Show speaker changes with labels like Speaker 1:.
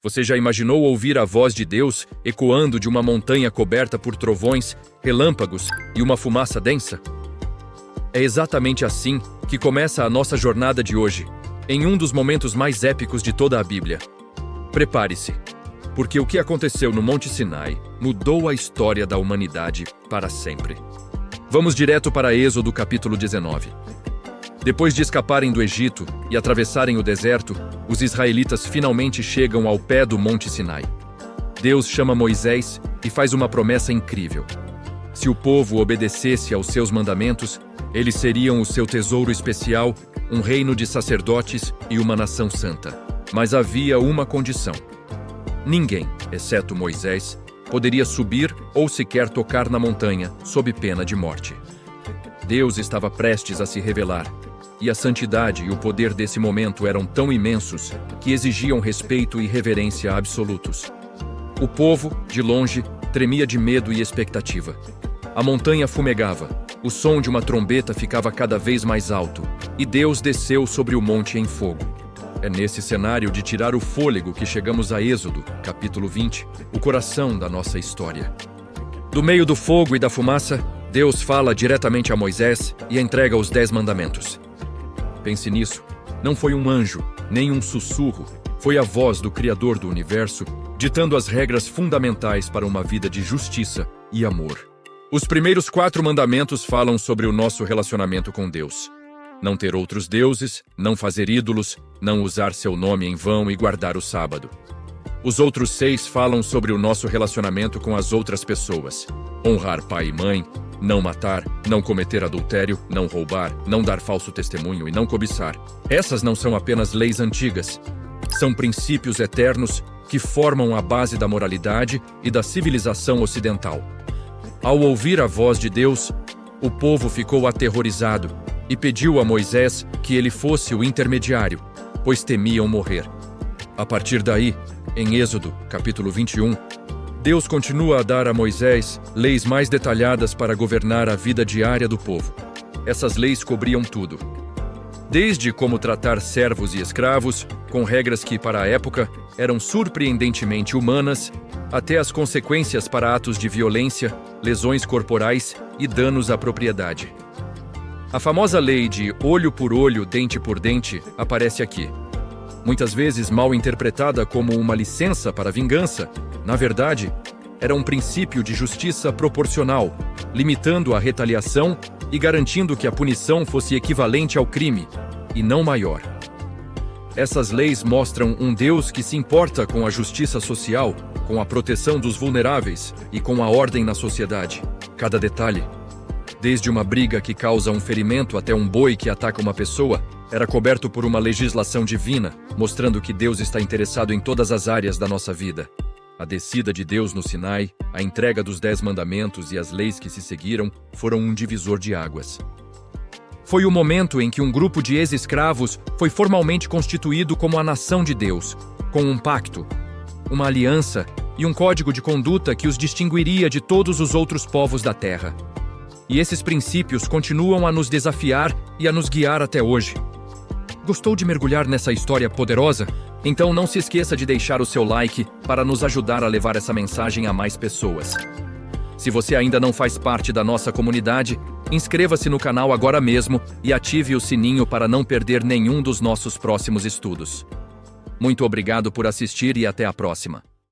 Speaker 1: Você já imaginou ouvir a voz de Deus ecoando de uma montanha coberta por trovões, relâmpagos e uma fumaça densa? É exatamente assim que começa a nossa jornada de hoje, em um dos momentos mais épicos de toda a Bíblia. Prepare-se, porque o que aconteceu no Monte Sinai mudou a história da humanidade para sempre. Vamos direto para Êxodo capítulo 19. Depois de escaparem do Egito e atravessarem o deserto, os israelitas finalmente chegam ao pé do Monte Sinai. Deus chama Moisés e faz uma promessa incrível. Se o povo obedecesse aos seus mandamentos, eles seriam o seu tesouro especial, um reino de sacerdotes e uma nação santa. Mas havia uma condição. Ninguém, exceto Moisés, poderia subir ou sequer tocar na montanha, sob pena de morte. Deus estava prestes a se revelar, e a santidade e o poder desse momento eram tão imensos que exigiam respeito e reverência absolutos. O povo, de longe, tremia de medo e expectativa. A montanha fumegava, o som de uma trombeta ficava cada vez mais alto, e Deus desceu sobre o monte em fogo. É nesse cenário de tirar o fôlego que chegamos a Êxodo, capítulo 20, o coração da nossa história. Do meio do fogo e da fumaça, Deus fala diretamente a Moisés e entrega os 10 mandamentos. Pense nisso, não foi um anjo, nem um sussurro, foi a voz do Criador do Universo, ditando as regras fundamentais para uma vida de justiça e amor. Os primeiros 4 mandamentos falam sobre o nosso relacionamento com Deus. Não ter outros deuses, não fazer ídolos, não usar seu nome em vão e guardar o sábado. Os outros 6 falam sobre o nosso relacionamento com as outras pessoas. Honrar pai e mãe, não matar, não cometer adultério, não roubar, não dar falso testemunho e não cobiçar. Essas não são apenas leis antigas. São princípios eternos que formam a base da moralidade e da civilização ocidental. Ao ouvir a voz de Deus, o povo ficou aterrorizado e pediu a Moisés que ele fosse o intermediário, pois temiam morrer. A partir daí, em Êxodo, capítulo 21, Deus continua a dar a Moisés leis mais detalhadas para governar a vida diária do povo. Essas leis cobriam tudo. Desde como tratar servos e escravos, com regras que, para a época, eram surpreendentemente humanas, até as consequências para atos de violência, lesões corporais e danos à propriedade. A famosa lei de olho por olho, dente por dente aparece aqui. Muitas vezes mal interpretada como uma licença para vingança, na verdade, era um princípio de justiça proporcional, limitando a retaliação e garantindo que a punição fosse equivalente ao crime, e não maior. Essas leis mostram um Deus que se importa com a justiça social, com a proteção dos vulneráveis e com a ordem na sociedade. Cada detalhe, desde uma briga que causa um ferimento até um boi que ataca uma pessoa, era coberto por uma legislação divina, mostrando que Deus está interessado em todas as áreas da nossa vida. A descida de Deus no Sinai, a entrega dos 10 mandamentos e as leis que se seguiram foram um divisor de águas. Foi o momento em que um grupo de ex-escravos foi formalmente constituído como a nação de Deus, com um pacto, uma aliança e um código de conduta que os distinguiria de todos os outros povos da terra. E esses princípios continuam a nos desafiar e a nos guiar até hoje. Gostou de mergulhar nessa história poderosa? Então não se esqueça de deixar o seu like para nos ajudar a levar essa mensagem a mais pessoas. Se você ainda não faz parte da nossa comunidade, inscreva-se no canal agora mesmo e ative o sininho para não perder nenhum dos nossos próximos estudos. Muito obrigado por assistir e até a próxima.